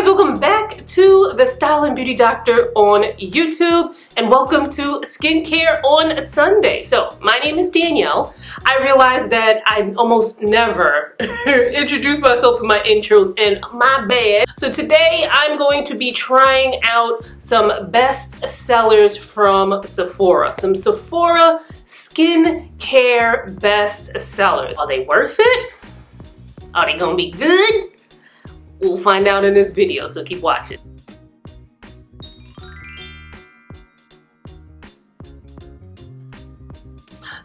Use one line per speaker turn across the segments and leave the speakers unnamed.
guys, welcome back to the Style and Beauty Doctor on YouTube, and welcome to Skincare on Sunday. So my name is Danielle. I realize that I almost never introduce myself in my intros, and my bad. So today I'm going to be trying out some best sellers from Sephora. Some Sephora skincare best sellers. Are they worth it? Are they gonna be good? We'll find out in this video, so keep watching.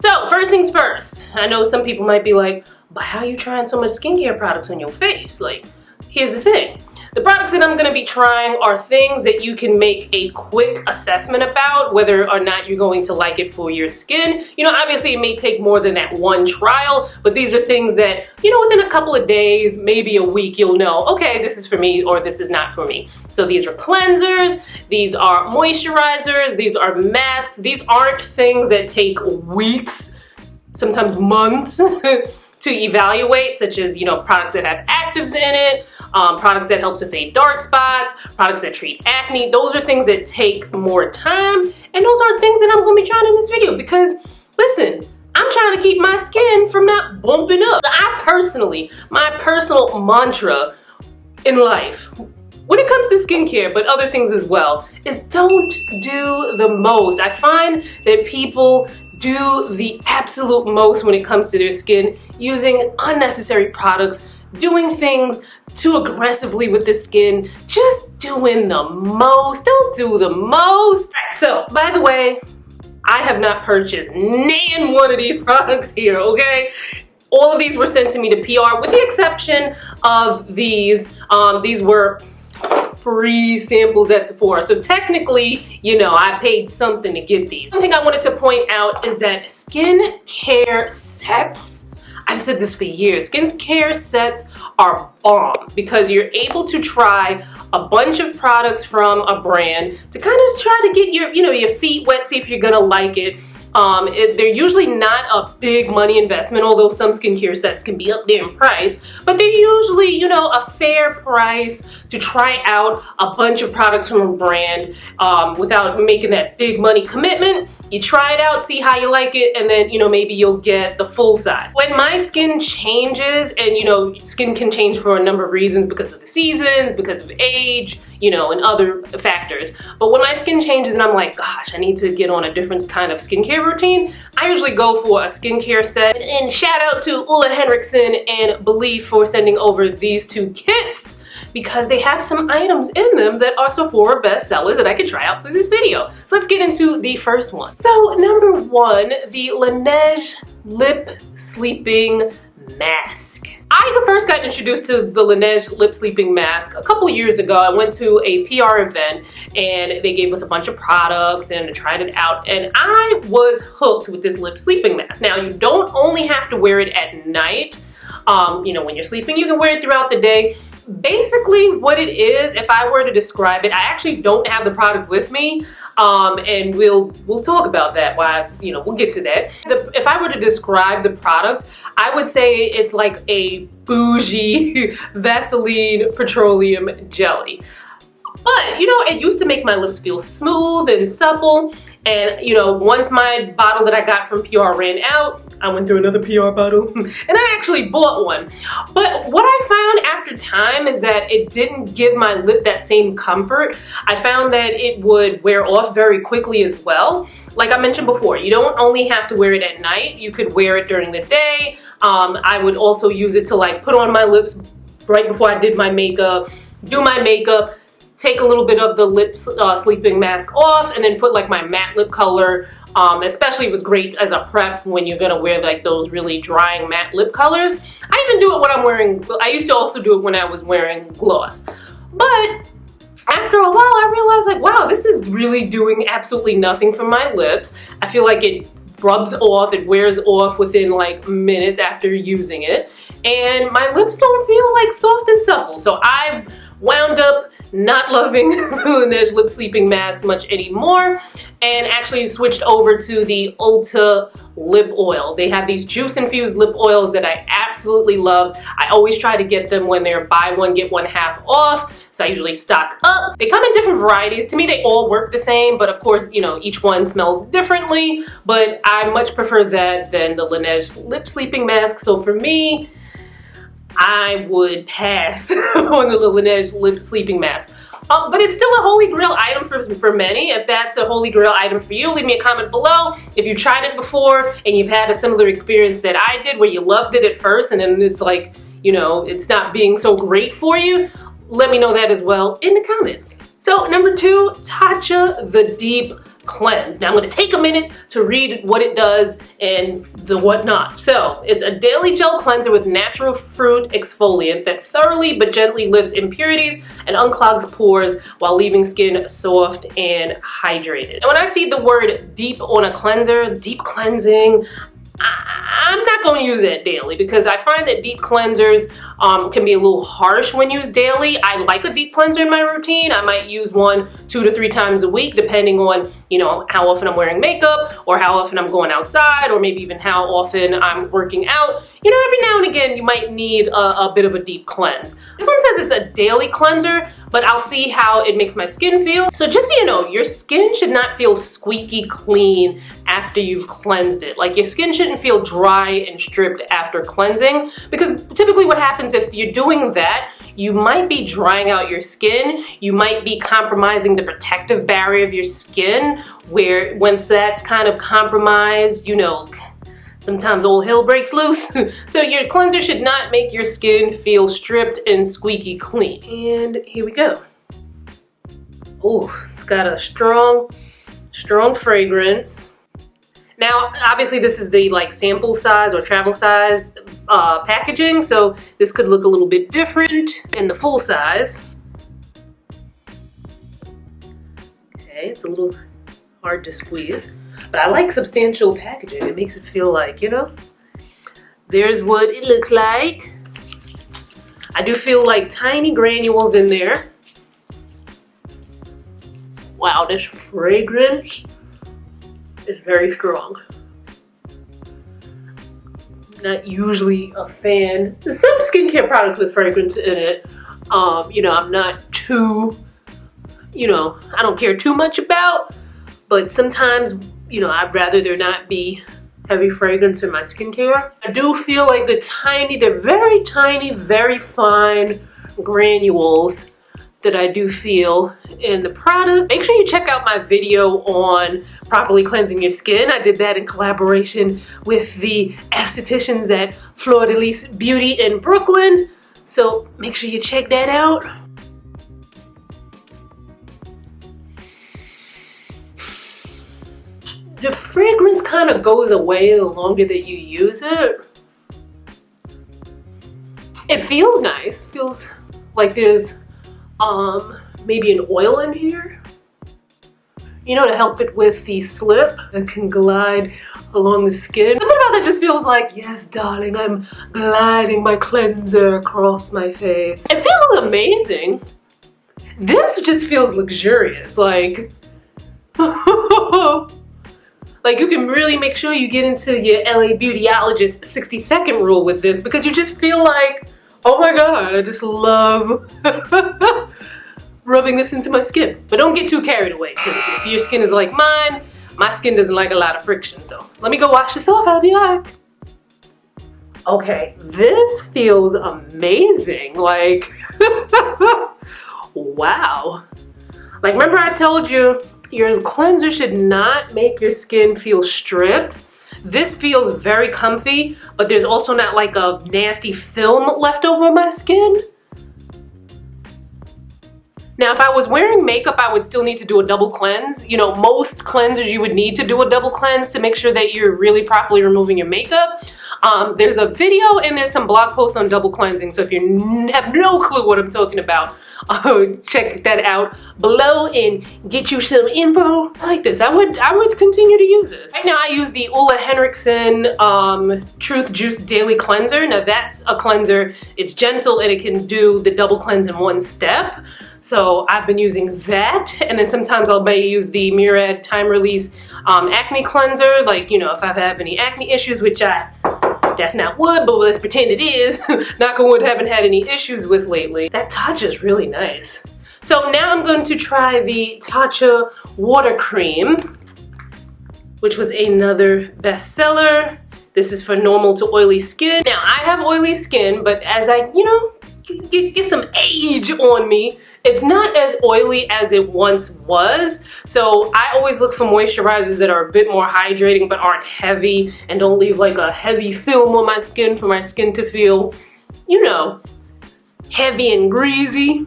So first things first, I know some people might be like, but how are you trying so much skincare products on your face? Like, here's the thing. The products that I'm going to be trying are things that you can make a quick assessment about whether or not you're going to like it for your skin. You know, obviously it may take more than that one trial, but these are things that, you know, within a couple of days, maybe a week, you'll know, okay, this is for me or this is not for me. So these are cleansers, these are moisturizers, these are masks. These aren't things that take weeks, sometimes months to evaluate, such as, you know, products that have actives in it, products that help to fade dark spots, products that treat acne. Those are things that take more time, and those are things that I'm going to be trying in this video because, listen, I'm trying to keep my skin from not bumping up. So I personally, my personal mantra in life, when it comes to skincare, but other things as well, is don't do the most. I find that people do the absolute most when it comes to their skin, using unnecessary products, doing things too aggressively with the skin, just doing the most. Don't do the most. So, by the way, I have not purchased nan one of these products here, okay? All of these were sent to me to PR, with the exception of these. These were free samples at Sephora. So technically, you know, I paid something to get these. One thing I wanted to point out is that skincare sets, I've said this for years, skincare sets are bomb because you're able to try a bunch of products from a brand to kind of try to get your, you know, your feet wet, see if you're gonna like it. They're usually not a big money investment, although some skincare sets can be up there in price, but they're usually, you know, a fair price to try out a bunch of products from a brand without making that big money commitment. You try it out, see how you like it, and then, you know, maybe you'll get the full size. When my skin changes, and, you know, skin can change for a number of reasons, because of the seasons, because of age, you know, and other factors. But when my skin changes and I'm like, gosh, I need to get on a different kind of skincare routine, I usually go for a skincare set. And shout out to Ole Henriksen and Belif for sending over these two kits, because they have some items in them that are Sephora bestsellers that I could try out for this video. So let's get into the first one. So number one, the Laneige Lip Sleeping Mask. I first got introduced to the Laneige Lip Sleeping Mask a couple years ago. I went to a PR event and they gave us a bunch of products and I tried it out, and I was hooked with this lip sleeping mask. Now, you don't only have to wear it at night. You know, when you're sleeping, you can wear it throughout the day. Basically what it is, if I were to describe it, I actually don't have the product with me, and we'll talk about that. Why, you know, we'll get to that. If I were to describe the product, I would say it's like a bougie Vaseline petroleum jelly. But, you know, it used to make my lips feel smooth and supple. And, you know, once my bottle that I got from PR ran out, I went through another PR bottle and I actually bought one. But what I found after time is that it didn't give my lip that same comfort. I found that it would wear off very quickly as well. Like I mentioned before, you don't only have to wear it at night. You could wear it during the day. I would also use it to like put on my lips right before I did my makeup, do my makeup, take a little bit of the lip sleeping mask off, and then put like my matte lip color. Especially it was great as a prep when you're gonna wear like those really drying matte lip colors. I even do it when I'm wearing, I used to also do it when I was wearing gloss. But after a while I realized like, wow, this is really doing absolutely nothing for my lips. I feel like it rubs off, it wears off within like minutes after using it. And my lips don't feel like soft and supple. So I wound up not loving the Laneige Lip Sleeping Mask much anymore, and actually switched over to the Ulta lip oil. They have these juice infused lip oils that I absolutely love. I always try to get them when they're buy one get one half off, so I usually stock up. They come in different varieties. To me, they all work the same, but of course, you know, each one smells differently, but I much prefer that than the Laneige Lip Sleeping Mask. So for me, I would pass on the Laneige Lip Sleeping Mask. But it's still a holy grail item for many. If that's a holy grail item for you, leave me a comment below. If you've tried it before and you've had a similar experience that I did where you loved it at first and then it's like, you know, it's not being so great for you, let me know that as well in the comments. So number 2, Tatcha the Deep Cleanse. Now I'm going to take a minute to read what it does and the whatnot. So it's a daily gel cleanser with natural fruit exfoliant that thoroughly but gently lifts impurities and unclogs pores while leaving skin soft and hydrated. And when I see the word deep on a cleanser, deep cleansing, I'm not going to use that daily because I find that deep cleansers can be a little harsh when used daily. I like a deep cleanser in my routine. I might use one 2 to 3 times a week depending on, you know, how often I'm wearing makeup or how often I'm going outside or maybe even how often I'm working out. You know, every now and again you might need a bit of a deep cleanse. This one says it's a daily cleanser, but I'll see how it makes my skin feel. So just so you know, your skin should not feel squeaky clean after you've cleansed it. Like your skin shouldn't feel dry and stripped after cleansing, because typically what happens if you're doing that, you might be drying out your skin, you might be compromising the protective barrier of your skin, where once that's kind of compromised, you know, sometimes all hell breaks loose. So your cleanser should not make your skin feel stripped and squeaky clean. And here we go. Oh, it's got a strong fragrance. Now, obviously this is the like sample size or travel size packaging, so this could look a little bit different in the full size. Okay, it's a little hard to squeeze, but I like substantial packaging. It makes it feel like, you know, there's what it looks like. I do feel like tiny granules in there. Wow, this fragrance is very strong. Not usually a fan. There's some skincare products with fragrance in it. You know, I'm not too, you know, I don't care too much about, but sometimes, you know, I'd rather there not be heavy fragrance in my skincare. I do feel like they're very tiny, very fine granules that I do feel in the product. Make sure you check out my video on properly cleansing your skin. I did that in collaboration with the estheticians at Fleur de Lis Beauty in Brooklyn. So make sure you check that out. The fragrance kind of goes away the longer that you use it. It feels nice. Feels like there's maybe an oil in here, you know, to help it with the slip that can glide along the skin. Something about that just feels like, yes, darling, I'm gliding my cleanser across my face. It feels amazing. This just feels luxurious, like, like you can really make sure you get into your LA Beautyologist 60-second rule with this, because you just feel like, oh my God, I just love rubbing this into my skin. But don't get too carried away, because if your skin is like mine, my skin doesn't like a lot of friction. So let me go wash this off, I'll be back. Okay, this feels amazing. Like, wow. Like, remember I told you, your cleanser should not make your skin feel stripped. This feels very comfy, but there's also not like a nasty film left over my skin. Now, if I was wearing makeup, I would still need to do a double cleanse. You know, most cleansers you would need to do a double cleanse to make sure that you're really properly removing your makeup. There's a video and there's some blog posts on double cleansing, so if you have no clue what I'm talking about, check that out below and get you some info. I like this. I would continue to use this. Right now I use the Ole Henriksen Truth Juice Daily Cleanser. Now that's a cleanser. It's gentle and it can do the double cleanse in one step. So I've been using that, and then sometimes I'll may use the Murad Time Release Acne Cleanser, like, you know, if I have any acne issues, which that's not wood, but let's pretend it is. Knock on wood, haven't had any issues with lately. That Tatcha is really nice. So now I'm going to try the Tatcha Water Cream, which was another bestseller. This is for normal to oily skin. Now I have oily skin, but as I, you know, get some age on me, it's not as oily as it once was. So I always look for moisturizers that are a bit more hydrating but aren't heavy and don't leave like a heavy film on my skin for my skin to feel, you know, heavy and greasy.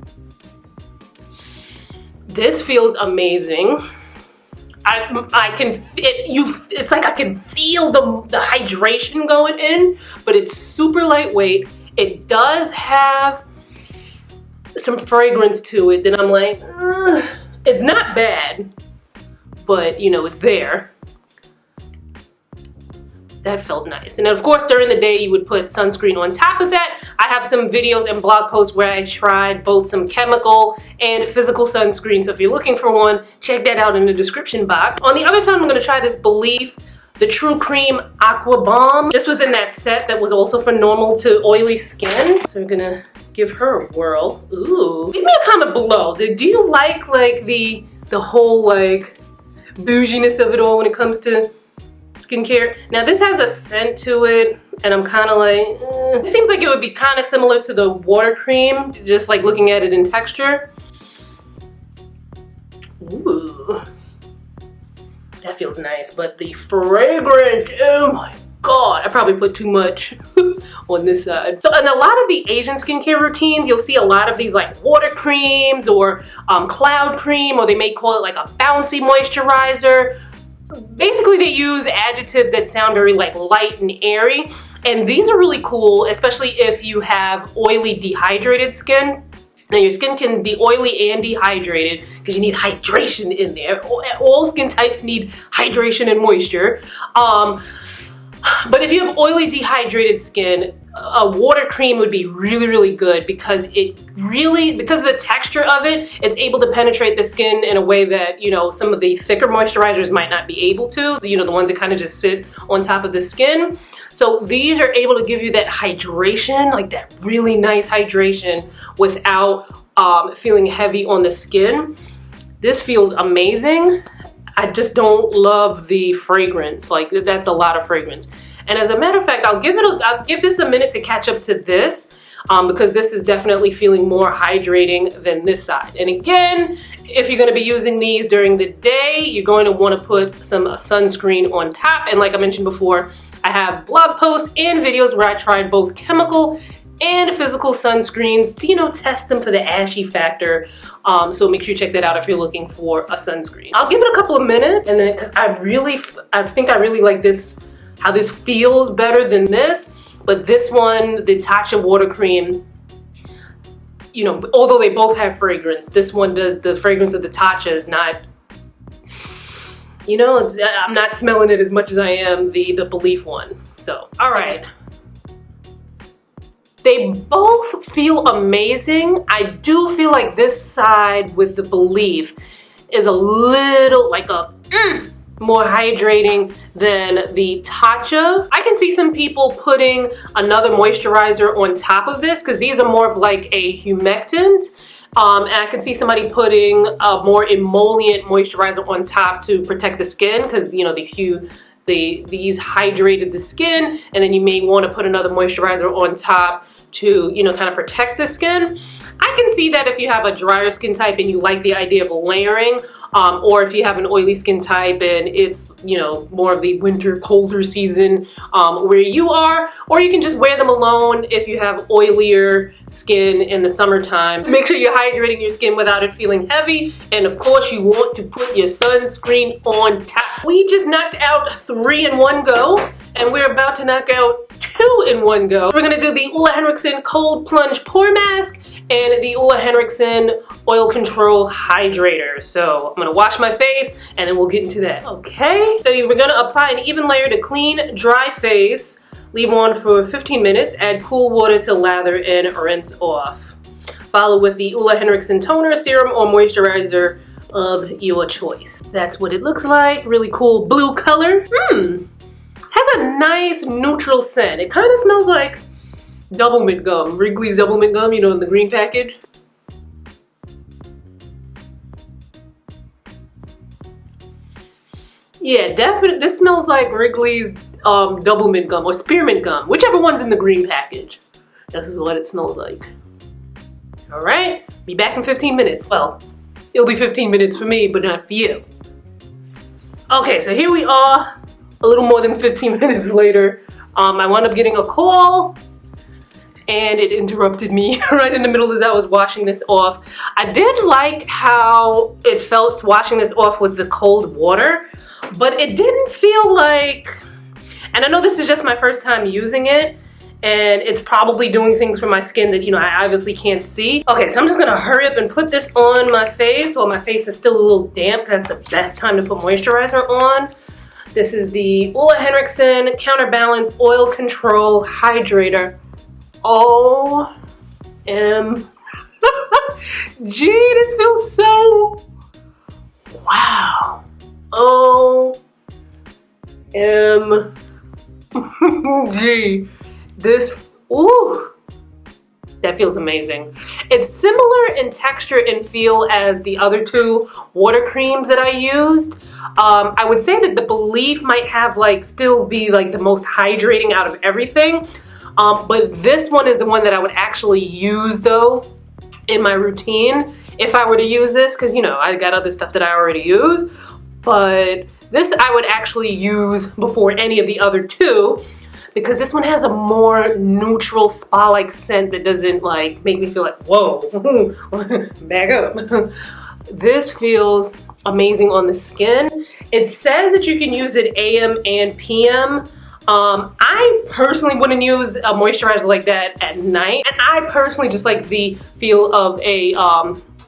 This feels amazing. It's like I can feel the hydration going in, but it's super lightweight. It does have some fragrance to it that I'm like, it's not bad, but you know, it's there. That felt nice. And of course, during the day, you would put sunscreen on top of that. I have some videos and blog posts where I tried both some chemical and physical sunscreen. So if you're looking for one, check that out in the description box. On the other side, I'm gonna try this Belif, the True Cream Aqua Balm. This was in that set that was also for normal to oily skin. So we're gonna give her a whirl. Ooh. Leave me a comment below. Do you like the whole like bouginess of it all when it comes to skincare? Now this has a scent to it and I'm kind of like, It seems like it would be kind of similar to the water cream, just like looking at it in texture. Ooh. That feels nice, but the fragrance, oh my God, I probably put too much on this side. So in a lot of the Asian skincare routines, you'll see a lot of these like water creams or cloud cream, or they may call it like a bouncy moisturizer. Basically, they use adjectives that sound very like light and airy. And these are really cool, especially if you have oily, dehydrated skin. Now your skin can be oily and dehydrated because you need hydration in there. All skin types need hydration and moisture. But if you have oily, dehydrated skin, a water cream would be really, really good because of the texture of it, it's able to penetrate the skin in a way that, you know, some of the thicker moisturizers might not be able to, you know, the ones that kind of just sit on top of the skin. So these are able to give you that hydration, like that really nice hydration without feeling heavy on the skin. This feels amazing. I just don't love the fragrance. Like that's a lot of fragrance. And as a matter of fact, I'll give this a minute to catch up to this because this is definitely feeling more hydrating than this side. And again, if you're going to be using these during the day, you're going to want to put some sunscreen on top. And like I mentioned before, I have blog posts and videos where I tried both chemical and physical sunscreens to, you know, test them for the ashy factor. So make sure you check that out if you're looking for a sunscreen. I'll give it a couple of minutes, and then because I think I really like this, how this feels better than this. But this one, the Tatcha water cream, you know, although they both have fragrance, this one does, the fragrance of the Tatcha is not, you know, I'm not smelling it as much as I am the Belif one. So, all right. They both feel amazing. I do feel like this side with the Belif is a little like a more hydrating than the Tatcha. I can see some people putting another moisturizer on top of this because these are more of like a humectant. And I can see somebody putting a more emollient moisturizer on top to protect the skin because, you know, these hydrated the skin, and then you may want to put another moisturizer on top to, you know, kind of protect the skin. I can see that if you have a drier skin type and you like the idea of layering, or if you have an oily skin type and it's, you know, more of the winter, colder season where you are, or you can just wear them alone if you have oilier skin in the summertime. Make sure you're hydrating your skin without it feeling heavy, and of course you want to put your sunscreen on top. We just knocked out 3 in one go, and we're about to knock out two in one go. We're gonna do the Ole Henriksen Cold Plunge Pore Mask and the Ole Henriksen Oil Control Hydrator. So I'm gonna wash my face and then we'll get into that. Okay, so we're gonna apply an even layer to clean, dry face. Leave on for 15 minutes, add cool water to lather and rinse off. Follow with the Ole Henriksen toner, serum, or moisturizer of your choice. That's what it looks like. Really cool blue color. Has a nice neutral scent. It kind of smells like double mint gum, Wrigley's double mint gum, you know, in the green package. Yeah, definitely. This smells like Wrigley's double mint gum or spearmint gum, whichever one's in the green package. This is what it smells like. All right, be back in 15 minutes. Well, it'll be 15 minutes for me, but not for you. Okay, so here we are, a little more than 15 minutes later. I wound up getting a call and it interrupted me right in the middle as I was washing this off. I did like how it felt washing this off with the cold water, but it didn't feel like, and I know this is just my first time using it, and it's probably doing things for my skin that, you know, I obviously can't see. Okay, so I'm just gonna hurry up and put this on my face while my face is still a little damp, because that's the best time to put moisturizer on. This is the Ole Henriksen Counterbalance Oil Control Hydrator. OMG, this feels so, wow. OMG. This, ooh, that feels amazing. It's similar in texture and feel as the other two water creams that I used. I would say that the Belif might have still be the most hydrating out of everything. But this one is the one that I would actually use though in my routine if I were to use this, because you know, I got other stuff that I already use, but this I would actually use before any of the other two, because this one has a more neutral spa-like scent that doesn't make me feel like, whoa, back up. This feels amazing on the skin. It says that you can use it AM and PM. I personally wouldn't use a moisturizer like that at night, and I personally just like the feel of a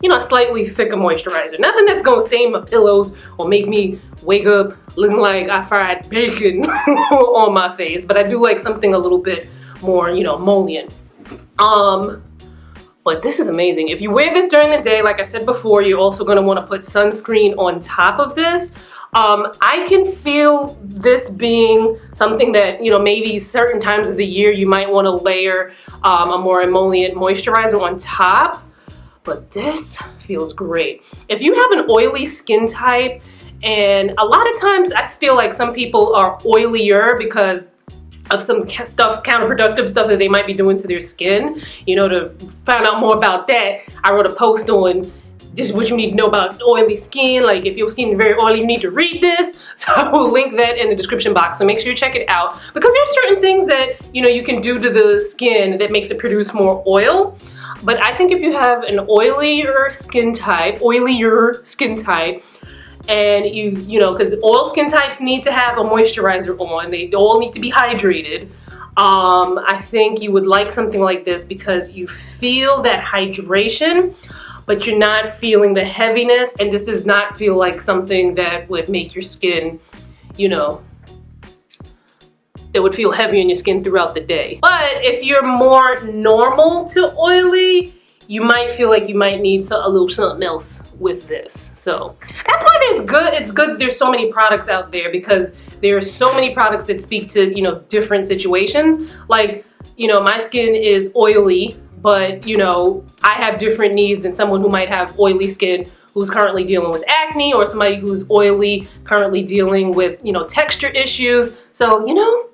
you know, slightly thicker moisturizer. Nothing that's gonna stain my pillows or make me wake up looking like I fried bacon on my face, but I do like something a little bit more, you know, emollient. But this is amazing. If you wear this during the day, like I said before, you're also gonna wanna put sunscreen on top of this. I can feel this being something that, you know, maybe certain times of the year you might want to layer a more emollient moisturizer on top, but this feels great. If you have an oily skin type, and a lot of times I feel like some people are oilier because of some stuff, counterproductive stuff that they might be doing to their skin. You know, to find out more about that, I wrote a post on this is what you need to know about oily skin. Like if your skin is very oily, you need to read this. So I will link that in the description box. So make sure you check it out, because there's certain things that, you know, you can do to the skin that makes it produce more oil. But I think if you have an oilier skin type, and you know, because all skin types need to have a moisturizer on, they all need to be hydrated. I think you would like something like this because you feel that hydration, but you're not feeling the heaviness, and this does not feel like something that would make your skin, you know, that would feel heavy on your skin throughout the day. But if you're more normal to oily, you might feel like you might need a little something else with this. So that's why it's good there's so many products out there, because there are so many products that speak to, you know, different situations. Like, you know, my skin is oily, but you know, I have different needs than someone who might have oily skin who's currently dealing with acne, or somebody who's oily currently dealing with, you know, texture issues. So, you know,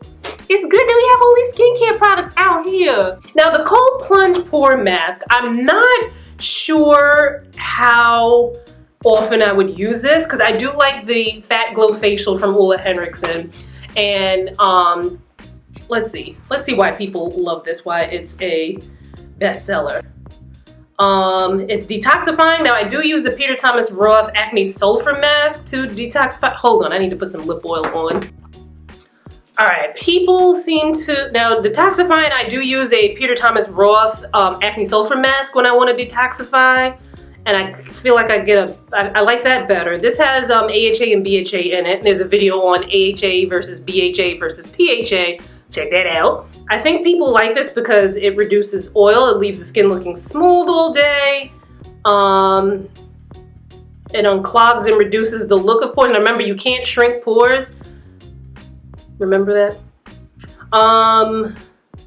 it's good that we have all these skincare products out here. Now the Cold Plunge Pore Mask, I'm not sure how often I would use this, because I do like the Fat Glow Facial from Ole Henriksen. And let's see why people love this, why it's a bestseller. It's detoxifying. Now I do use the Peter Thomas Roth Acne Sulfur Mask to detoxify. Hold on, I need to put some lip oil on. Alright, people seem to, now detoxifying, I do use a Peter Thomas Roth acne sulfur mask when I want to detoxify, and I feel like I like that better. This has AHA and BHA in it. There's a video on AHA versus BHA versus PHA. Check that out. I think people like this because it reduces oil. It leaves the skin looking smooth all day. It unclogs and reduces the look of pores. And remember, you can't shrink pores. Remember that?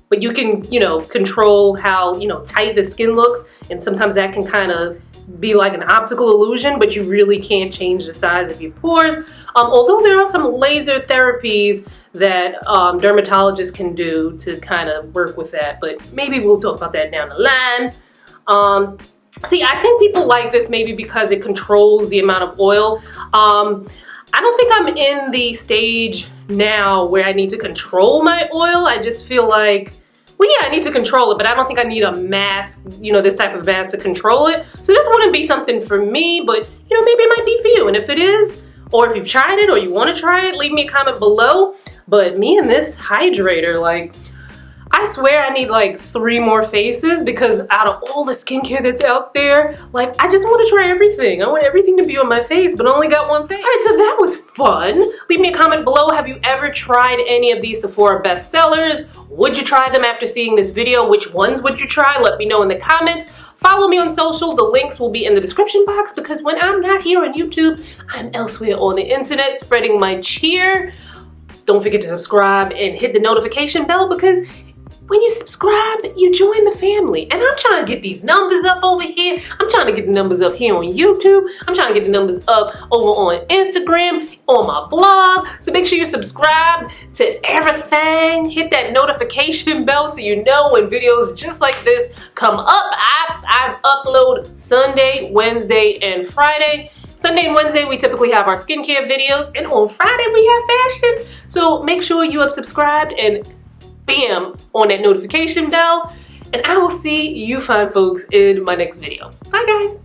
But you can, you know, control how, you know, tight the skin looks, and sometimes that can kind of be like an optical illusion, but you really can't change the size of your pores. Although there are some laser therapies that dermatologists can do to kind of work with that, but maybe we'll talk about that down the line. See, I think people like this maybe because it controls the amount of oil. I don't think I'm in the stage now where I need to control my oil. I just feel like, well, yeah, I need to control it, but I don't think I need a mask, you know, this type of mask to control it. So this wouldn't be something for me, but, you know, maybe it might be for you. And if it is, or if you've tried it or you want to try it, leave me a comment below. But me and this hydrator, like, I swear I need like 3 more faces, because out of all the skincare that's out there, like, I just want to try everything. I want everything to be on my face, but I only got one face. All right, so that was fun. Leave me a comment below. Have you ever tried any of these Sephora bestsellers? Would you try them after seeing this video? Which ones would you try? Let me know in the comments. Follow me on social. The links will be in the description box, because when I'm not here on YouTube, I'm elsewhere on the internet spreading my cheer. Don't forget to subscribe and hit the notification bell, because when you subscribe, you join the family. And I'm trying to get these numbers up over here. I'm trying to get the numbers up here on YouTube. I'm trying to get the numbers up over on Instagram, on my blog. So make sure you subscribe to everything. Hit that notification bell so you know when videos just like this come up. I upload Sunday, Wednesday, and Friday. Sunday and Wednesday, we typically have our skincare videos. And on Friday, we have fashion. So make sure you have subscribed and bam on that notification bell, and I will see you fine folks in my next video. Bye guys.